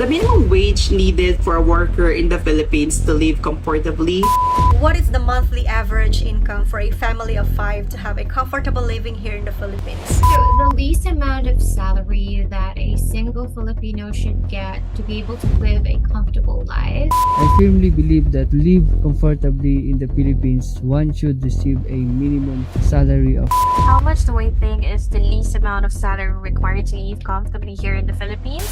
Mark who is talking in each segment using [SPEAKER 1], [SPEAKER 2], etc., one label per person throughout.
[SPEAKER 1] The minimum wage needed for a worker in the Philippines to live comfortably.
[SPEAKER 2] What is the monthly average income for a family of 5 to have a comfortable living here in the Philippines?
[SPEAKER 3] So the least amount of salary that a single Filipino should get to be able to live a comfortable life.
[SPEAKER 4] I firmly believe that to live comfortably in the Philippines, one should receive a minimum salary of
[SPEAKER 5] How much do I think is the least amount of salary required to live comfortably here in the Philippines?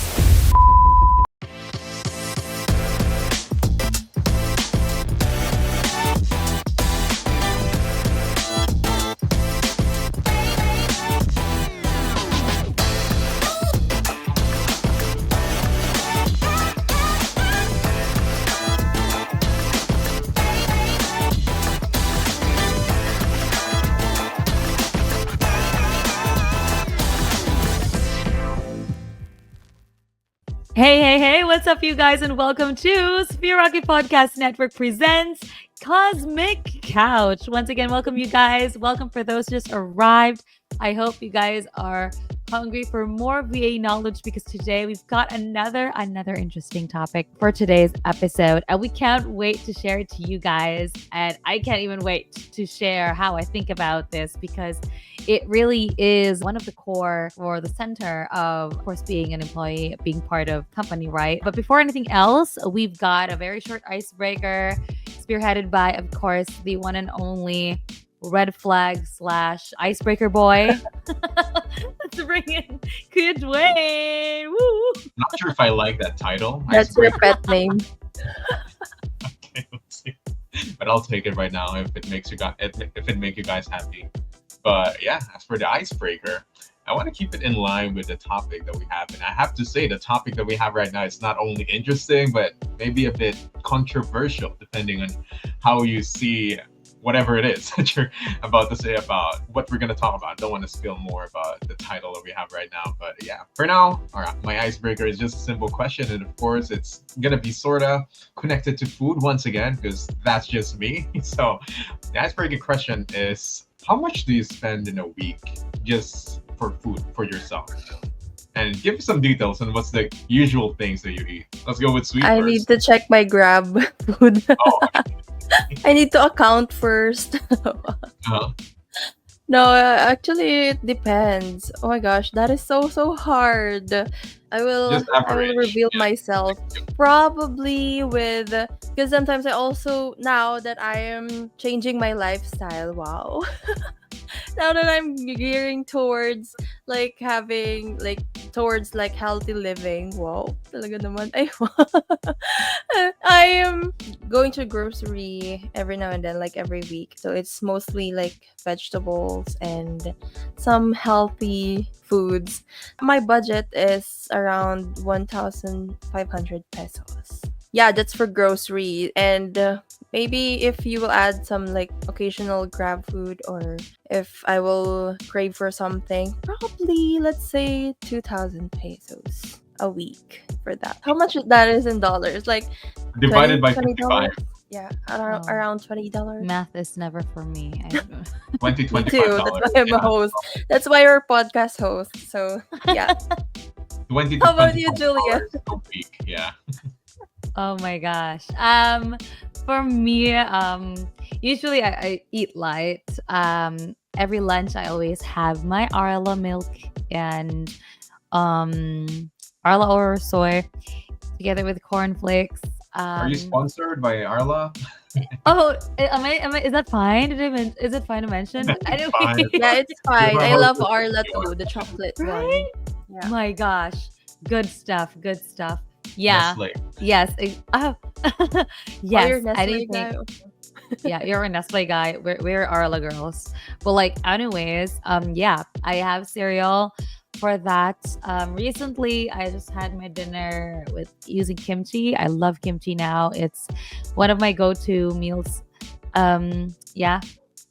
[SPEAKER 6] Hey, what's up, you guys, and welcome to Spiraki Podcast Network presents Cosmic Couch. Once again, welcome, you guys. Welcome for those who just arrived. I hope you guys are hungry for more VA knowledge because today we've got another interesting topic for today's episode, and we can't wait to share it to you guys. And I can't even wait to share how I think about this because it really is one of the core or the center of course, being an employee, being part of company, right? But before anything else, we've got a very short icebreaker spearheaded by, of course, the one and only red flag / icebreaker boy. Let's bring in Kuya Dwayne. Woo!
[SPEAKER 7] Not sure if I like that title.
[SPEAKER 8] That's your pet name.
[SPEAKER 7] Okay, let's see. But I'll take it right now if it makes you guys happy. But yeah, as for the icebreaker, I want to keep it in line with the topic that we have. And I have to say the topic that we have right now is not only interesting, but maybe a bit controversial, depending on how you see whatever it is that you're about to say about what we're going to talk about. I don't want to spill more about the title that we have right now. But yeah, for now, all right, my icebreaker is just a simple question. And of course, it's going to be sort of connected to food once again, because that's just me. So the icebreaker question is, how much do you spend in a week just for food for yourself? And give me some details on what's the usual things that you eat. Let's go with sweet
[SPEAKER 8] I
[SPEAKER 7] first.
[SPEAKER 8] need to check my Grab food.
[SPEAKER 7] Oh,
[SPEAKER 8] I need to account first.
[SPEAKER 7] uh-huh.
[SPEAKER 8] No, actually, it depends. Oh my gosh, that is so hard. I will
[SPEAKER 7] Just
[SPEAKER 8] I will
[SPEAKER 7] average.
[SPEAKER 8] reveal
[SPEAKER 7] Yeah.
[SPEAKER 8] myself probably with, because sometimes I also, now that I am changing my lifestyle, wow. Now that I'm gearing towards towards healthy living, wow, talaga naman. Ay, I am going to grocery every now and then, like every week. So it's mostly like vegetables and some healthy foods. My budget is around 1,500 pesos. Yeah, that's for grocery. And maybe if you will add some like occasional grab food, or if I will crave for something, probably let's say 2,000 pesos a week for that. How much that is in dollars? Like
[SPEAKER 7] Divided by
[SPEAKER 8] $20.
[SPEAKER 7] 55.
[SPEAKER 8] Yeah,
[SPEAKER 6] Oh.
[SPEAKER 8] around $20.
[SPEAKER 6] Math is never for me.
[SPEAKER 8] Me
[SPEAKER 7] $25.
[SPEAKER 8] too. That's why I'm a host. That's why you're a podcast host. So yeah.
[SPEAKER 7] 20 to
[SPEAKER 8] How about you,
[SPEAKER 7] $25
[SPEAKER 8] Julia?
[SPEAKER 7] a week. Yeah.
[SPEAKER 6] Oh my gosh. For me, usually I eat light. Every lunch I always have my Arla milk and Arla or soy together with cornflakes.
[SPEAKER 7] Are you sponsored by Arla?
[SPEAKER 6] Oh, is that fine? Is it fine to mention? Anyway,
[SPEAKER 7] Fine.
[SPEAKER 8] Yeah, it's fine.
[SPEAKER 7] You're
[SPEAKER 8] I
[SPEAKER 7] a
[SPEAKER 8] love
[SPEAKER 7] host.
[SPEAKER 8] Arla too, the chocolate one.
[SPEAKER 6] right?
[SPEAKER 8] Yeah.
[SPEAKER 6] My gosh, good stuff. Yeah.
[SPEAKER 7] Nestle.
[SPEAKER 6] Yes.
[SPEAKER 8] Oh,
[SPEAKER 6] Yes.
[SPEAKER 8] you're Nestle
[SPEAKER 6] Anything.
[SPEAKER 8] guy?
[SPEAKER 6] Yeah, you're a Nestle guy. We're Arla girls. But like, anyways, yeah, I have cereal for that. Recently, I just had my dinner with using kimchi. I love kimchi now. It's one of my go-to meals. Yeah.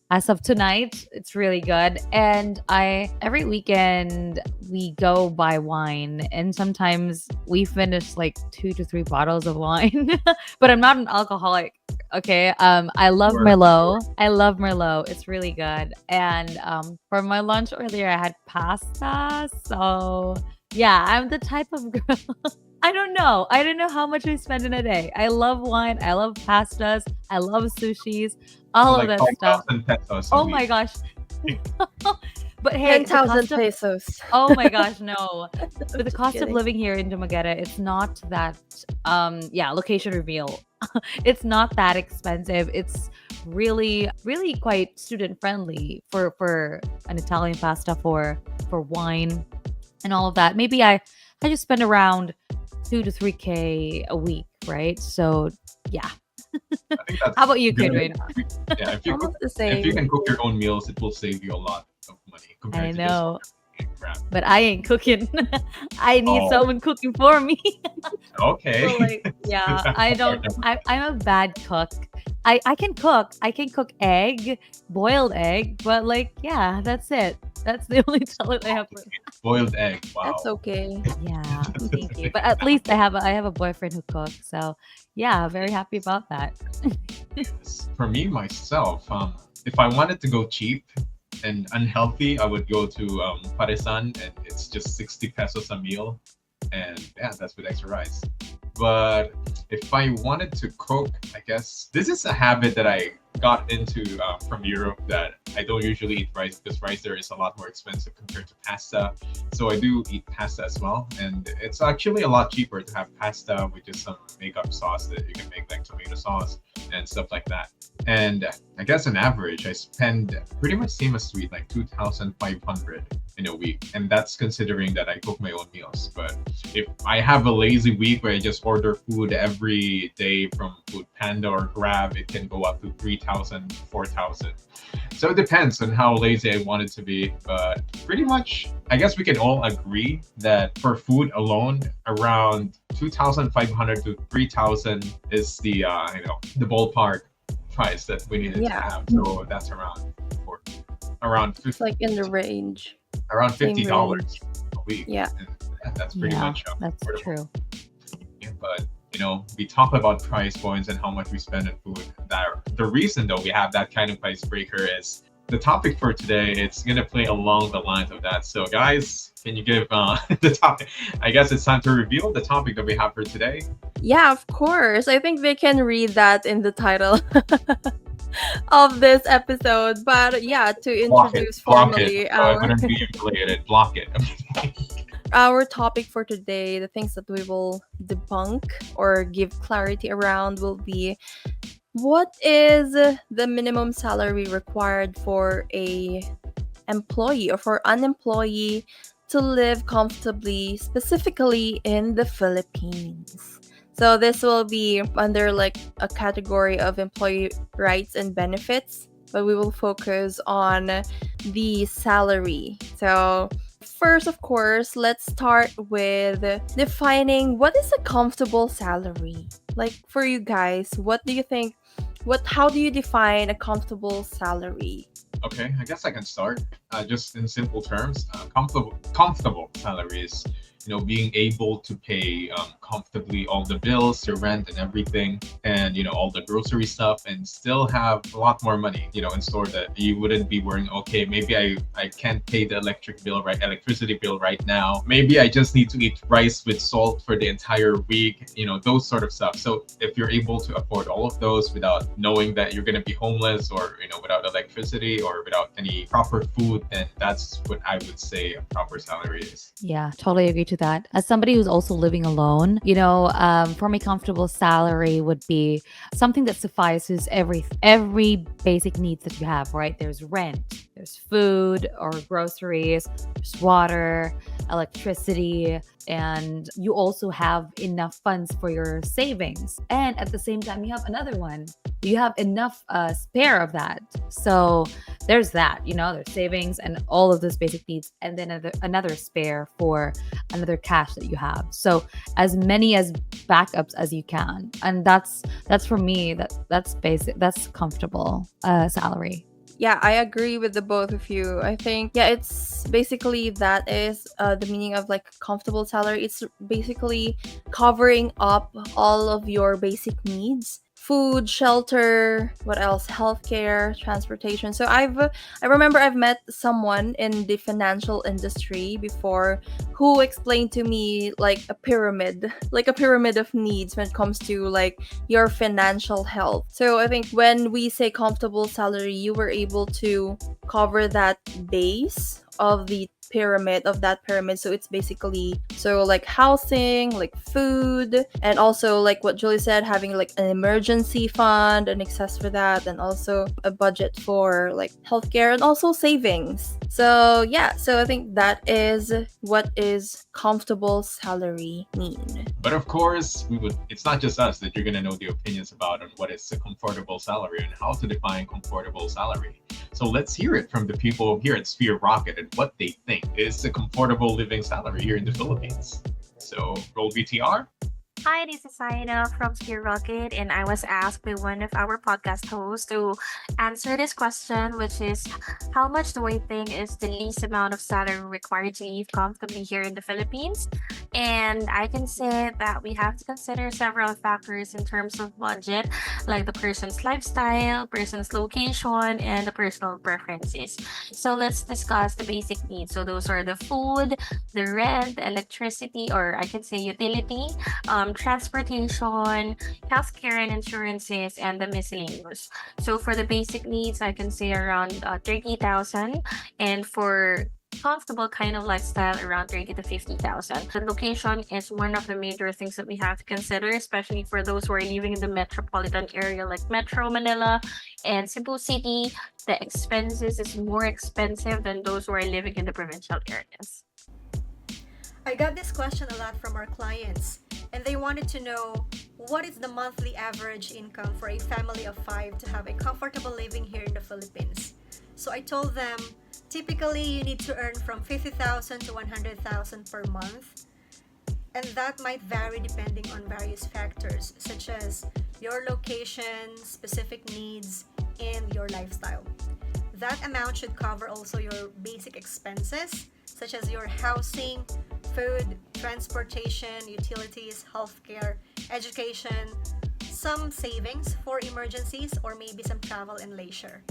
[SPEAKER 6] As of tonight, it's really good. And every weekend we go buy wine, and sometimes we finish like 2 to 3 bottles of wine. But I'm not an alcoholic. Okay. I love
[SPEAKER 7] Sure,
[SPEAKER 6] Merlot. I love Merlot. It's really good. And for my lunch earlier, I had pasta. So yeah, I'm the type of girl. I don't know. I don't know how much I spend in a day. I love wine. I love pastas. I love sushis.
[SPEAKER 7] So
[SPEAKER 6] All of
[SPEAKER 7] like
[SPEAKER 6] that stuff.
[SPEAKER 7] 5,000 pesos a
[SPEAKER 6] Oh
[SPEAKER 7] week.
[SPEAKER 6] my gosh. But hey, the
[SPEAKER 8] 10,000
[SPEAKER 6] cost of
[SPEAKER 8] pesos.
[SPEAKER 6] oh my gosh, no. But the
[SPEAKER 8] Just
[SPEAKER 6] cost of
[SPEAKER 8] kidding.
[SPEAKER 6] living here in Dumaguete, it's not that yeah, location reveal. It's not that expensive. It's really quite student friendly for an Italian pasta for wine and all of that. Maybe I just spend around 2 to 3K a week, right? So yeah.
[SPEAKER 7] I think that's
[SPEAKER 6] How about you,
[SPEAKER 7] good.
[SPEAKER 6] Kidwin?
[SPEAKER 7] Yeah, if you cook,
[SPEAKER 8] Almost the
[SPEAKER 7] if you
[SPEAKER 8] same.
[SPEAKER 7] can cook your own meals, it will save you a lot of money compared
[SPEAKER 6] I
[SPEAKER 7] to
[SPEAKER 6] know,
[SPEAKER 7] just grab.
[SPEAKER 6] but I ain't cooking. I need
[SPEAKER 7] Oh,
[SPEAKER 6] someone cooking for me.
[SPEAKER 7] okay.
[SPEAKER 6] So like, yeah, I don't. I'm a bad cook. I can cook. I can cook egg, boiled egg, but like, yeah, that's it. That's the only talent I have.
[SPEAKER 7] Boiled egg. Wow.
[SPEAKER 8] That's okay.
[SPEAKER 6] Yeah, thank you. But at least I have a boyfriend who cooks, so yeah, very happy about that.
[SPEAKER 7] Yes. For me myself, if I wanted to go cheap and unhealthy, I would go to Paresan, and it's just 60 pesos a meal, and yeah, that's with extra rice. But if I wanted to cook, I guess this is a habit that I got into from Europe, that I don't usually eat rice because rice there is a lot more expensive compared to pasta. So I do eat pasta as well, and it's actually a lot cheaper to have pasta with just some makeup sauce that you can make, like tomato sauce and stuff like that. And I guess on average, I spend pretty much same as sweet, like 2,500 in a week, and that's considering that I cook my own meals. But if I have a lazy week where I just order food every day from Food Panda or Grab, it can go up to 3,000, 4,000. So it depends on how lazy I want it to be. But pretty much, I guess we can all agree that for food alone, around 2,500 to 3,000 is the ballpark price that we needed to
[SPEAKER 8] Yeah.
[SPEAKER 7] have. So that's for around
[SPEAKER 8] It's like in the range.
[SPEAKER 7] around
[SPEAKER 8] Same
[SPEAKER 7] $50 a week.
[SPEAKER 8] Yeah.
[SPEAKER 7] And that's pretty
[SPEAKER 6] Yeah,
[SPEAKER 7] much
[SPEAKER 6] that's
[SPEAKER 7] affordable.
[SPEAKER 6] true.
[SPEAKER 7] Yeah, but we talk about price points and how much we spend on food. That the reason though we have that kind of icebreaker is the topic for today. It's gonna play along the lines of that. So guys, can you give the topic? I guess it's time to reveal the topic that we have for today.
[SPEAKER 8] Yeah, of course. I think they can read that in the title of this episode. But yeah, to
[SPEAKER 7] Block it,
[SPEAKER 8] introduce
[SPEAKER 7] block
[SPEAKER 8] formally
[SPEAKER 7] it. So it wouldn't be inflated. Block it.
[SPEAKER 8] our topic for today, the things that we will debunk or give clarity around will be: what is the minimum salary required for a employee or for an employee to live comfortably, specifically in the Philippines? So this will be under like a category of employee rights and benefits, but we will focus on the salary. So first, of course, let's start with defining what is a comfortable salary. Like for you guys, what do you think? How do you define a comfortable salary?
[SPEAKER 7] Okay, I guess I can start. Just in simple terms, comfortable salaries. Being able to pay comfortably all the bills, your rent, and everything, and all the grocery stuff, and still have a lot more money, in store, that you wouldn't be worrying. Okay, maybe I can't pay the electricity bill right now. Maybe I just need to eat rice with salt for the entire week. Those sort of stuff. So if you're able to afford all of those without knowing that you're gonna be homeless, or without electricity or without any proper food, then that's what I would say a proper salary is.
[SPEAKER 6] Yeah, totally agree to that. As somebody who's also living alone, for me, comfortable salary would be something that suffices every basic needs that you have, right? There's rent, there's food or groceries, there's water, electricity, and you also have enough funds for your savings. And at the same time, you have another one. You have enough spare of that. So there's that, there's savings and all of those basic needs, and then another spare for another cash that you have. So as many as backups as you can, and that's for me, that's basic, that's comfortable salary.
[SPEAKER 8] Yeah, I agree with the both of you. I think, yeah, it's basically that is the meaning of like comfortable salary. It's basically covering up all of your basic needs food, shelter, what else? Healthcare, transportation. So I remember I've met someone in the financial industry before who explained to me like a pyramid of needs when it comes to like your financial health. So I think when we say comfortable salary, you were able to cover that base of that pyramid. So it's basically so like housing, like food, and also like what Julie said, having like an emergency fund, an excess for that, and also a budget for like healthcare and also savings. So yeah, so I think that is what is comfortable salary mean.
[SPEAKER 7] But of course, it's not just us that you're gonna know the opinions about on what is a comfortable salary and how to define comfortable salary. So let's hear it from the people here at Sphere Rocket and what they think is a comfortable living salary here in the Philippines. So roll VTR.
[SPEAKER 5] Hi, this is Saina from Sphere Rocket, and I was asked by one of our podcast hosts to answer this question, which is how much do I think is the least amount of salary required to live comfortably here in the Philippines? And I can say that we have to consider several factors in terms of budget, like the person's lifestyle, person's location, and the personal preferences. So let's discuss the basic needs. So those are the food, the rent, electricity, or I can say utility, transportation, healthcare and insurances, and the miscellaneous. So for the basic needs, I can say around 30,000, and for comfortable kind of lifestyle around 30 to 50,000. The location is one of the major things that we have to consider, especially for those who are living in the metropolitan area like Metro Manila and Cebu City. The expenses is more expensive than those who are living in the provincial areas.
[SPEAKER 2] I got this question a lot from our clients, and they wanted to know what is the monthly average income for a family of 5 to have a comfortable living here in the Philippines. So I told them, typically you need to earn from 50,000 to 100,000 per month, and that might vary depending on various factors such as your location, specific needs, and your lifestyle. That amount should cover also your basic expenses such as your housing, food, transportation, utilities, healthcare, education, some savings for emergencies, or maybe some travel and leisure.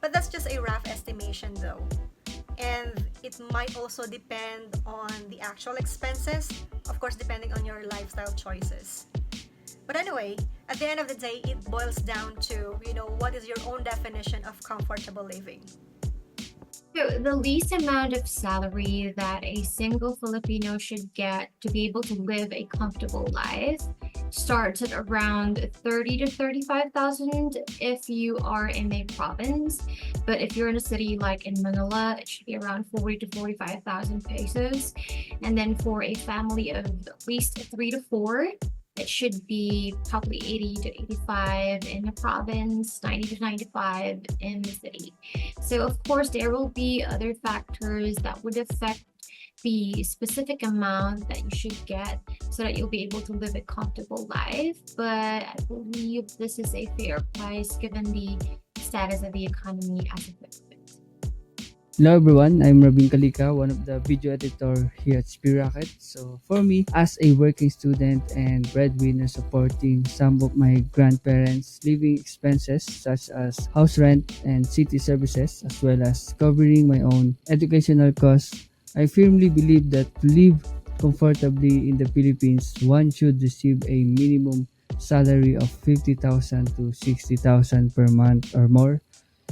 [SPEAKER 2] But that's just a rough estimation though. And it might also depend on the actual expenses, of course depending on your lifestyle choices. But anyway, at the end of the day, it boils down to, what is your own definition of comfortable living.
[SPEAKER 3] So the least amount of salary that a single Filipino should get to be able to live a comfortable life starts at around 30 to 35,000 if you are in a province. But if you're in a city like in Manila, it should be around 40 to 45,000 pesos. And then for a family of at least 3 to 4, it should be probably 80 to 85 in the province, 90 to 95 in the city. So of course, there will be other factors that would affect the specific amount that you should get so that you'll be able to live a comfortable life. But I believe this is a fair price given the status of the economy as of now.
[SPEAKER 4] Hello everyone, I'm Robin Kalika, one of the video editor here at Sphere Rocket. So for me, as a working student and breadwinner supporting some of my grandparents' living expenses such as house rent and city services, as well as covering my own educational costs, I firmly believe that to live comfortably in the Philippines, one should receive a minimum salary of 50,000 to 60,000 per month or more.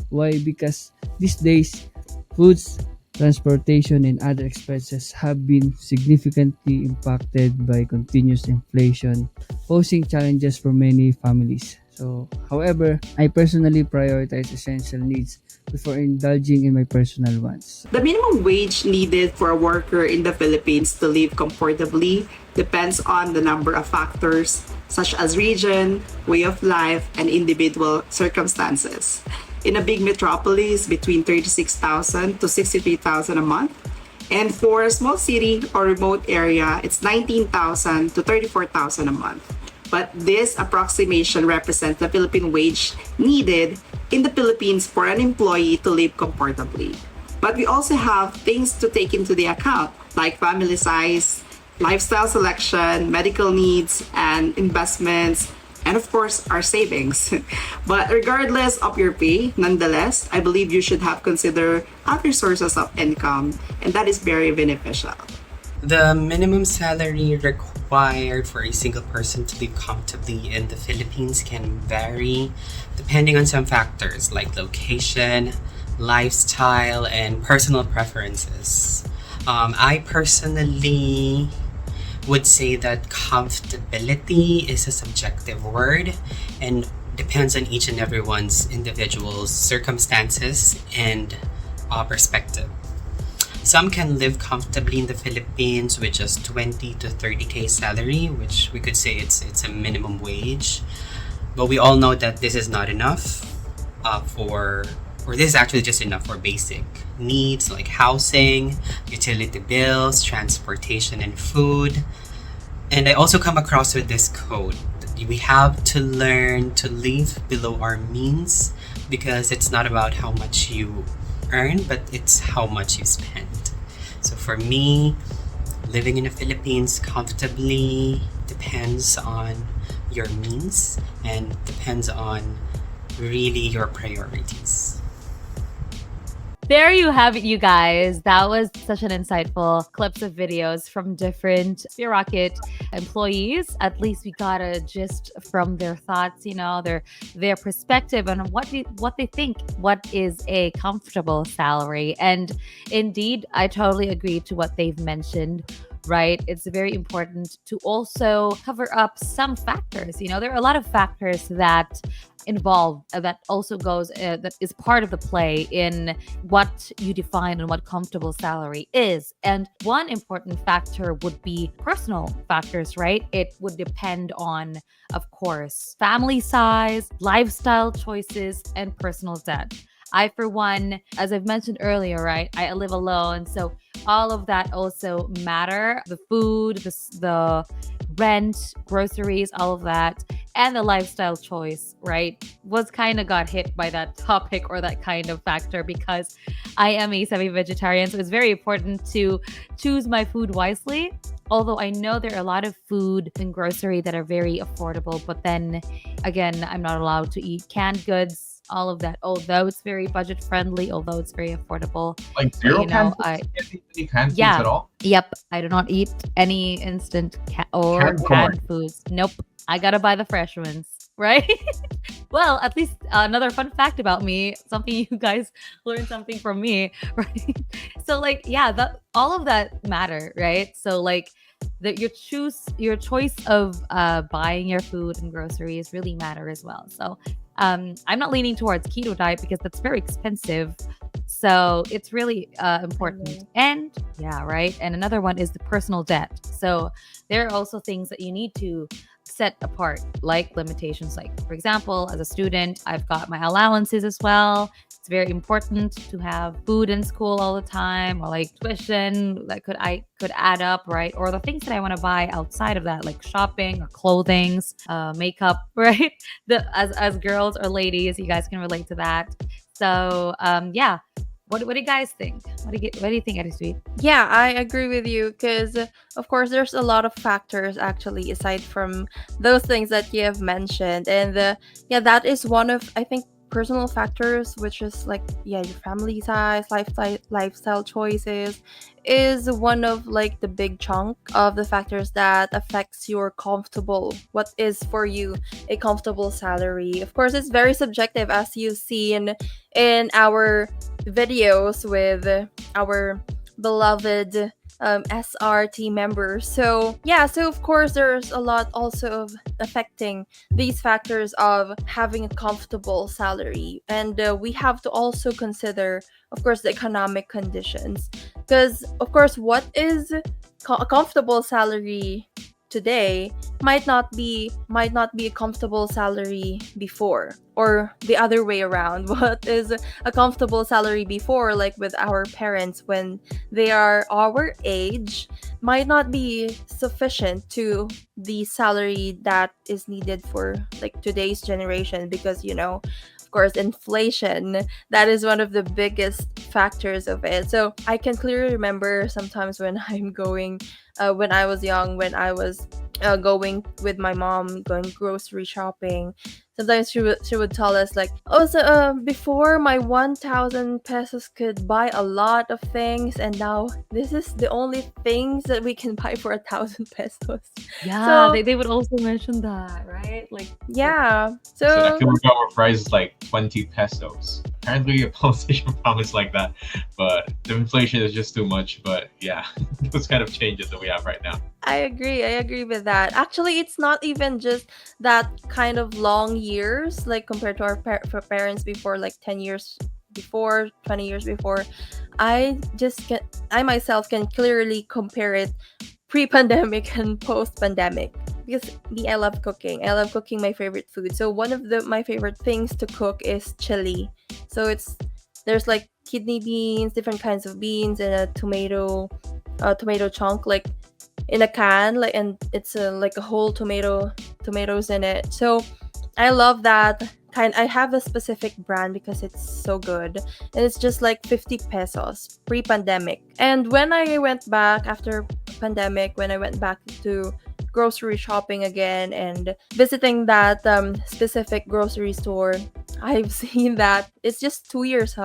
[SPEAKER 4] Why? Because these days, foods, transportation, and other expenses have been significantly impacted by continuous inflation, posing challenges for many families. So, however, I personally prioritize essential needs before indulging in my personal wants.
[SPEAKER 1] The minimum wage needed for a worker in the Philippines to live comfortably depends on the number of factors such as region, way of life, and individual circumstances. In a big metropolis, between 36,000 to 63,000 a month. And for a small city or remote area, it's 19,000 to 34,000 a month. But this approximation represents the Philippine wage needed in the Philippines for an employee to live comfortably. But we also have things to take into the account, like family size, lifestyle selection, medical needs, and investments, and of course our savings. But regardless of your pay, nonetheless, I believe you should have considered other sources of income, and that is very beneficial.
[SPEAKER 9] The minimum salary required for a single person to live comfortably in the Philippines can vary depending on some factors like location, lifestyle, and personal preferences. I personally would say that comfortability is a subjective word and depends on each and everyone's individual circumstances and perspective. Some can live comfortably in the Philippines with just 20 to 30K salary, which we could say it's a minimum wage. But we all know that this is not enough or this is actually just enough for basic needs like housing, utility bills, transportation, and food. And I also come across with this quote: we have to learn to live below our means because it's not about how much you earn, but it's how much you spend. So for me, living in the Philippines comfortably depends on your means and depends on really your priorities.
[SPEAKER 6] There you have it, you guys. That was such an insightful clips of videos from different Sphere Rocket employees. At least we got a gist from their thoughts, their perspective on what they think, what is a comfortable salary. And indeed, I totally agree to what they've mentioned. Right, it's very important to also cover up some factors. There are a lot of factors that involve that also goes that is part of the play in what you define and what comfortable salary is. And one important factor would be personal factors, right? It would depend on, of course, family size, lifestyle choices, and personal debt. I, for one, as I've mentioned earlier, right, I live alone. So all of that also matter. The food, the rent, groceries, all of that, and the lifestyle choice, right, was kind of got hit by that topic or that kind of factor because I am a semi-vegetarian. So it's very important to choose my food wisely. Although I know there are a lot of food and grocery that are very affordable, but then again, I'm not allowed to eat canned goods, all of that. Although it's very budget friendly, although it's very affordable.
[SPEAKER 7] Like
[SPEAKER 6] But,
[SPEAKER 7] zero canned foods? You can't eat any canned foods
[SPEAKER 6] yeah,
[SPEAKER 7] at all?
[SPEAKER 6] yep. I do not eat any instant or
[SPEAKER 7] Canned corn.
[SPEAKER 6] canned foods. Nope. I gotta buy the fresh ones, right? Well, at least another fun fact about me, something you guys learned something from me, right? So like, yeah, that all of that matter, right? So like that your choice of buying your food and groceries really matter as well. So I'm not leaning towards keto diet because that's very expensive. So it's really important. And yeah, right. And another one is the personal debt. So there are also things that you need to set apart, like limitations. Like, for example, as a student, I've got my allowances as well. It's very important to have food in school all the time, or like tuition that could add up, right? Or the things that I want to buy outside of that, like shopping or clothings, makeup, right? As girls or ladies, you guys can relate to that. So yeah. What do you guys think? What do you think, Eddie Sweet?
[SPEAKER 8] Yeah, I agree with you because, of course, there's a lot of factors actually aside from those things that you have mentioned, and yeah, that is one of I think personal factors, which is like yeah, your family size, lifestyle choices, is one of like the big chunk of the factors that affects your comfortable. What is for you a comfortable salary? Of course, it's very subjective, as you've seen in our videos with our beloved SRT members. So yeah, so of course there's a lot also of affecting these factors of having a comfortable salary, and we have to also consider, of course, the economic conditions. Because of course, what is a comfortable salary today might not be a comfortable salary before, or the other way around. What is a comfortable salary before, like with our parents when they are our age, might not be sufficient to the salary that is needed for like today's generation, because of course, inflation, that is one of the biggest factors of it. So I can clearly remember sometimes when I'm going when I was young, when I was going with my mom, going grocery shopping. Sometimes she would tell us like, oh, so before my 1,000 pesos could buy a lot of things, and now this is the only things that we can buy for 1,000 pesos.
[SPEAKER 6] Yeah,
[SPEAKER 8] So
[SPEAKER 6] they would also mention that, right? Like
[SPEAKER 8] yeah,
[SPEAKER 7] So that
[SPEAKER 8] so
[SPEAKER 7] kilogram of rice is like 20 pesos. Apparently, a politician promised like that, but the inflation is just too much. But yeah, those kind of changes that we have right now.
[SPEAKER 8] I agree with that. Actually, it's not even just that kind of long years, like compared to our for parents before, like 10 years before, 20 years before. I myself can clearly compare it pre-pandemic and post-pandemic, because me, I love cooking. I love cooking my favorite food. So one of my favorite things to cook is chili. So there's like kidney beans, different kinds of beans, and a tomato chunk, like in a can, like, and it's like a whole tomatoes in it. So I love that kind. I have a specific brand because it's so good, and it's just like 50 pesos pre-pandemic. And when I went back after pandemic, when I went back to grocery shopping again and visiting that specific grocery store, I've seen that it's just 2 years,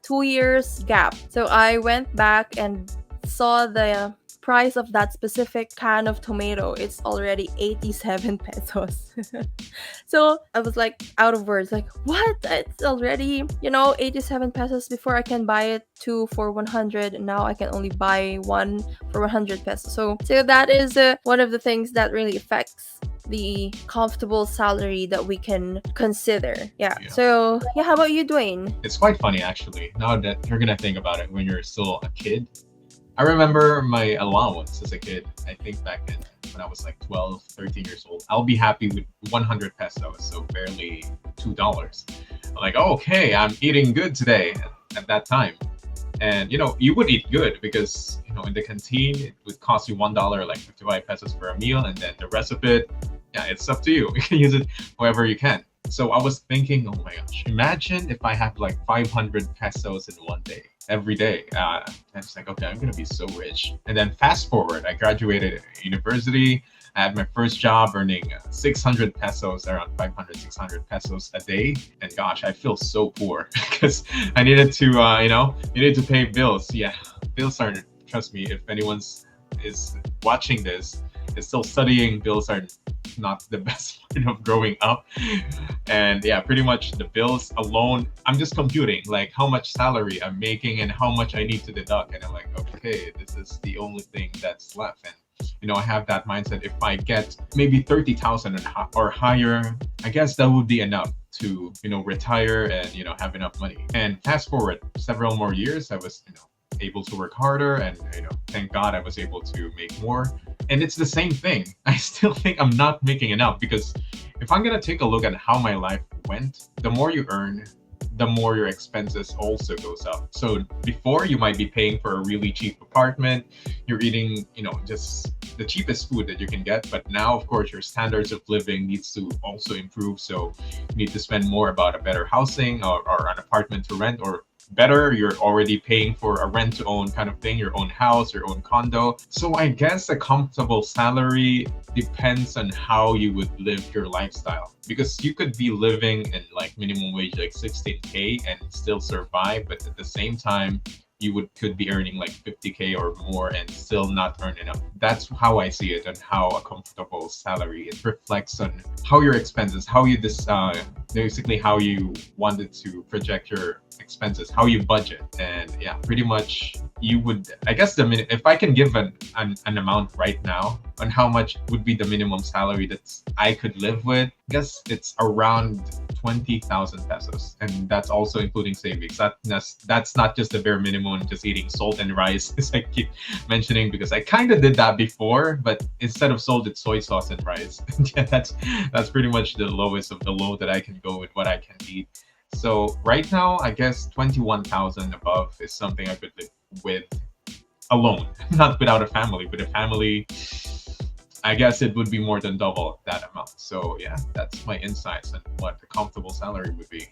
[SPEAKER 8] 2 years gap. So I went back and saw the price of that specific can of tomato. It's already 87 pesos. So I was like out of words, like, what? It's already, 87 pesos. Before I can buy it two for 100, and now I can only buy one for 100 pesos. So that is one of the things that really affects the comfortable salary that we can consider. Yeah.
[SPEAKER 7] Yeah.
[SPEAKER 8] So, yeah, how about you, Dwayne?
[SPEAKER 7] It's quite funny actually. Now that you're gonna think about it, when you're still a kid, I remember my allowance as a kid. I think back then, when I was like 12, 13 years old, I'll be happy with 100 pesos, so barely $2. I'm like, oh, okay, I'm eating good today at that time. And you would eat good because in the canteen it would cost you $1, like 55 pesos for a meal, and then the rest of it, yeah, it's up to you. You can use it however you can. So I was thinking, oh my gosh, imagine if I have like 500 pesos in one day, every day. I was like, okay, I'm gonna be so rich. And then fast forward, I graduated university. I had my first job earning 600 pesos, around 500, 600 pesos a day. And gosh, I feel so poor because I needed to, needed to pay bills. Yeah, bills are, trust me, if anyone's is watching this, is still studying, bills are not the best part of growing up. And yeah, pretty much the bills alone, I'm just computing like how much salary I'm making and how much I need to deduct. And I'm like, okay, this is the only thing that's left. And I have that mindset. If I get maybe 30,000 or higher, I guess that would be enough to, retire and, have enough money. And fast forward several more years, I was, able to work harder, and thank God I was able to make more. And it's the same thing. I still think I'm not making enough, because if I'm gonna take a look at how my life went, the more you earn, the more your expenses also goes up. So before, you might be paying for a really cheap apartment, you're eating, just the cheapest food that you can get. But now, of course, your standards of living needs to also improve. So you need to spend more about a better housing, or an apartment to rent, or better, you're already paying for a rent to own kind of thing, your own house, your own condo. So I guess a comfortable salary depends on how you would live your lifestyle, because you could be living in like minimum wage, like 16K, and still survive, but at the same time you could be earning like 50K or more and still not earn enough. That's how I see it, and how a comfortable salary, it reflects on how your expenses, how you basically how you wanted to project your expenses, how you budget. And yeah, pretty much you would, I guess, if I can give an amount right now on how much would be the minimum salary that I could live with, I guess it's around 20,000 pesos, and that's also including savings. That's not just the bare minimum, just eating salt and rice, as I keep mentioning, because I kind of did that before, but instead of salt, it's soy sauce and rice. Yeah, that's pretty much the lowest of the low that I can go with what I can eat. So right now, I guess 21,000 above is something I could live with alone, not without a family. With a family, I guess it would be more than double that amount. So yeah, that's my insights on what a comfortable salary would be.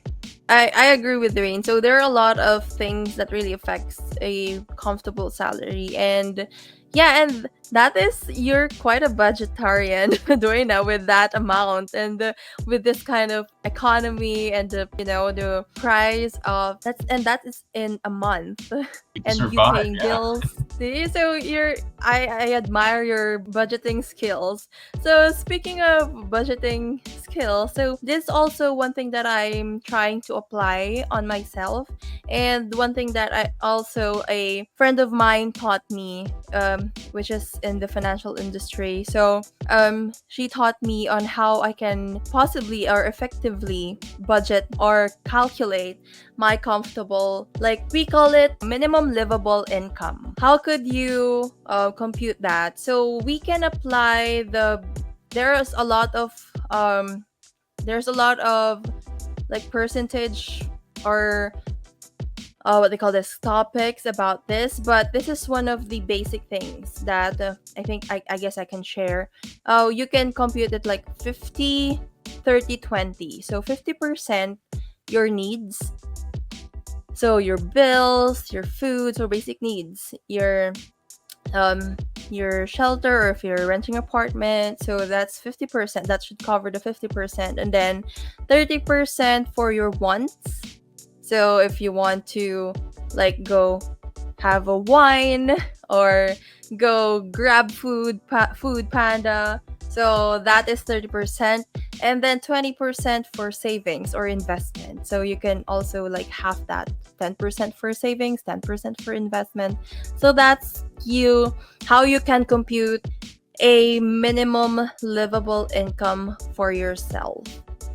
[SPEAKER 8] I agree with Dwayne. So there are a lot of things that really affects a comfortable salary, and Yeah, and that is, you're quite a budgetarian, Duena, with that amount, and with this kind of economy, and the price of that's, and that is in a month,
[SPEAKER 7] To
[SPEAKER 8] and you
[SPEAKER 7] survive,
[SPEAKER 8] paying
[SPEAKER 7] yeah.
[SPEAKER 8] bills. See, so I admire your budgeting skills. So speaking of budgeting skills, so this is also one thing that I'm trying to apply on myself, and one thing that I also, a friend of mine taught me, which is in the financial industry. So she taught me on how I can possibly or effectively budget or calculate my comfortable, like we call it minimum livable income. How could you compute that? So we can apply there's a lot of like percentage, or what they call this, topics about this, but this is one of the basic things that I think I guess I can share. You can compute it like 50, 30, 20. So 50% your needs, so your bills, your food, so basic needs, your shelter, or if you're renting apartment, so that's 50%, that should cover the 50%, and then 30% for your wants. So if you want to like go have a wine, or go grab food panda, so that is 30%, and then 20% for savings or investment. So you can also like have that 10% for savings, 10% for investment. So that's how you can compute a minimum livable income for yourself.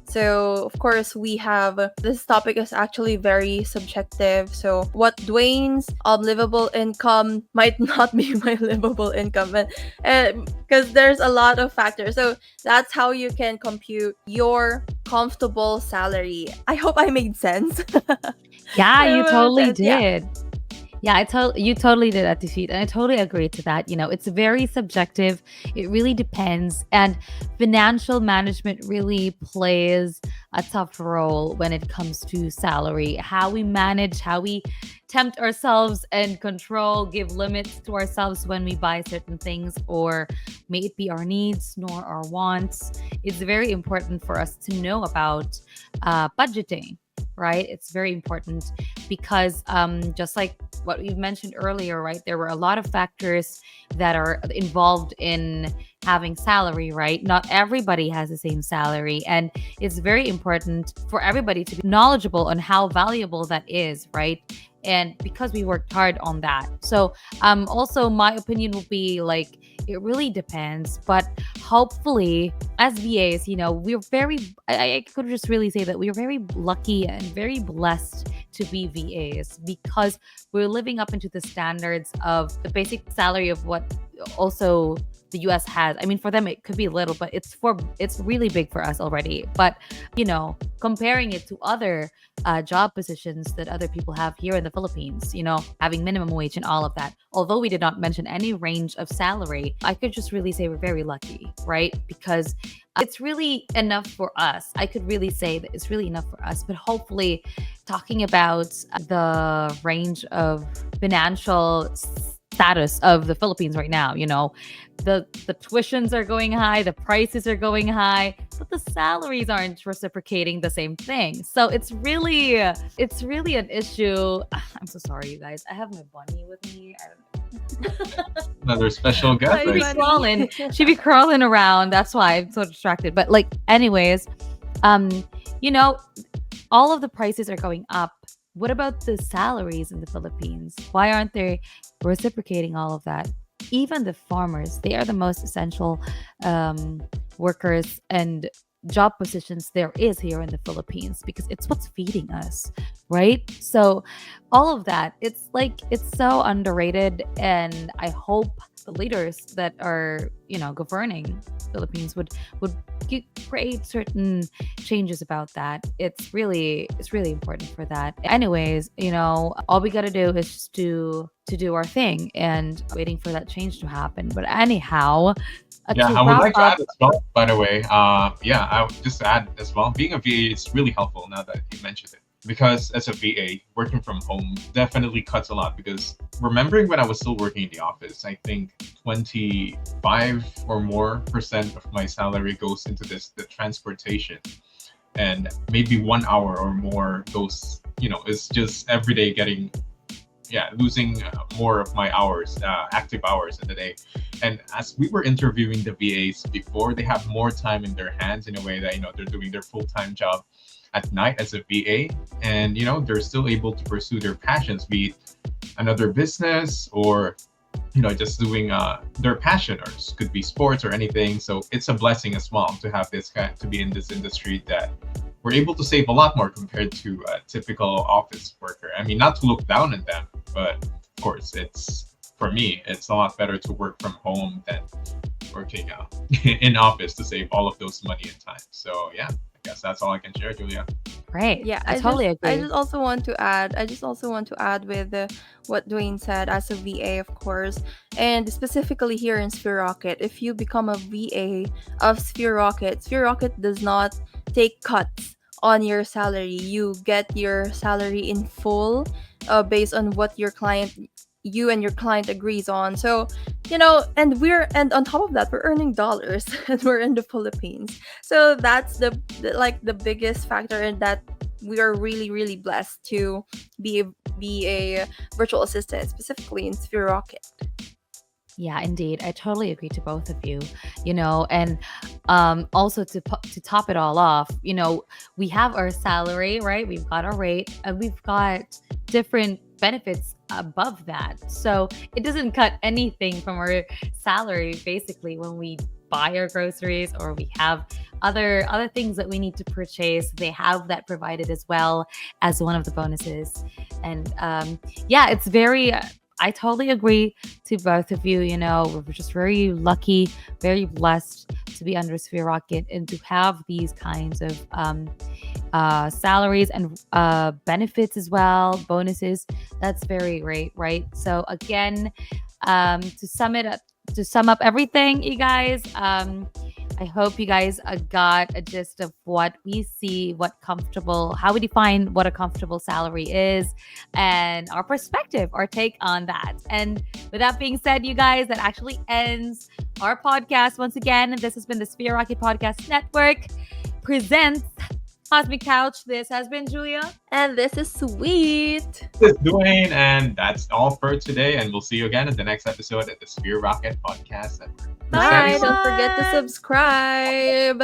[SPEAKER 8] So, of course, we have this topic is actually very subjective. So, what Dwayne's livable income might not be my livable income, because there's a lot of factors. So, that's how you can compute your comfortable salary. I hope I made sense.
[SPEAKER 6] Yeah, you
[SPEAKER 8] So,
[SPEAKER 6] totally
[SPEAKER 8] yeah.
[SPEAKER 6] did. Yeah, you totally did that, defeat, and I totally agree to that. It's very subjective. It really depends, and financial management really plays a tough role when it comes to salary. How we manage, how we tempt ourselves and control, give limits to ourselves when we buy certain things, or may it be our needs nor our wants. It's very important for us to know about budgeting. Right, it's very important because just like what we mentioned earlier, right? There were a lot of factors that are involved in having salary, right? Not everybody has the same salary. And it's very important for everybody to be knowledgeable on how valuable that is, right? And because we worked hard on that. So also my opinion will be like, it really depends. But hopefully, as VAs, we're I could just really say that we're very lucky and very blessed to be VAs because we're living up into the standards of the basic salary of what also the US has. I mean, for them it could be little, but it's really big for us already. But comparing it to other job positions that other people have here in the Philippines, having minimum wage and all of that. Although we did not mention any range of salary, I could just really say we're very lucky, right? Because it's really enough for us. I could really say that it's really enough for us. But hopefully, talking about the range of financial status of the Philippines right now, the tuitions are going high, the prices are going high, but the salaries aren't reciprocating the same thing. So it's really an issue. I'm so sorry, you guys. I have my bunny with me.
[SPEAKER 7] Another special guest.
[SPEAKER 8] Hi,
[SPEAKER 6] She'd be
[SPEAKER 8] buddy.
[SPEAKER 6] crawling. She'd be crawling around. That's why I'm so distracted. But anyways, all of the prices are going up. What about the salaries in the Philippines? Why aren't they reciprocating all of that? Even the farmers, they are the most essential workers and job positions there is here in the Philippines because it's what's feeding us, right? So all of that, it's so underrated, and I hope the leaders that are governing Philippines would create certain changes about that. It's really important for that. Anyways, all we gotta do is just to do our thing and waiting for that change to happen. But anyhow,
[SPEAKER 7] Yeah,
[SPEAKER 6] to
[SPEAKER 7] I would
[SPEAKER 6] wrap
[SPEAKER 7] like to
[SPEAKER 6] up,
[SPEAKER 7] add as well, by the way. Yeah, I would just add as well, being a VA is really helpful now that you mentioned it. because as a VA, working from home definitely cuts a lot. Because remembering when I was still working in the office, I think 25 or more percent of my salary goes into the transportation, and maybe 1 hour or more goes, it's just every day getting, yeah, losing more of my hours, active hours in the day. And as we were interviewing the VAs before, they have more time in their hands in a way that, they're doing their full-time job at night as a VA, and they're still able to pursue their passions, be it another business or just doing their passion, or it could be sports or anything. So it's a blessing as well to have this kind, to be in this industry, that we're able to save a lot more compared to a typical office worker. I mean, not to look down on them, but of course, for me, it's a lot better to work from home than working in office to save all of those money and time. So yeah, I guess that's all I can share, Julia.
[SPEAKER 6] Great.
[SPEAKER 8] Yeah,
[SPEAKER 6] I totally
[SPEAKER 8] I
[SPEAKER 6] agree.
[SPEAKER 8] just also want to add. I just also want to add with what Dwayne said as a VA, of course, and specifically here in Sphere Rocket. If you become a VA of Sphere Rocket does not take cuts on your salary. You get your salary in full, based on what you and your client agrees on. So, and on top of that, we're earning dollars, and we're in the Philippines. So that's the biggest factor in that we are really really blessed to be a virtual assistant, specifically in Sphere Rocket.
[SPEAKER 6] Yeah, indeed. I totally agree to both of you. And also to top it all off, we have our salary, right? We've got our rate, and we've got different benefits above that. So it doesn't cut anything from our salary basically when we buy our groceries, or we have other things that we need to purchase. They have that provided as well as one of the bonuses. And yeah, it's very I totally agree to both of you. We're just very lucky, very blessed to be under Sphere Rocket and to have these kinds of salaries and benefits as well, bonuses. That's very great, right? So again, to sum up everything, you guys, I hope you guys got a gist of what we see, how we define what a comfortable salary is, and our perspective, our take on that. And with that being said, you guys, that actually ends our podcast once again. This has been the Sphere Rocket Podcast Network presents Cosmic Couch. This has been Julia.
[SPEAKER 8] And this is Sweet.
[SPEAKER 7] This is Dwayne, and that's all for today. And we'll see you again in the next episode at the Sphere Rocket Podcast Network.
[SPEAKER 8] Bye. Don't forget to subscribe.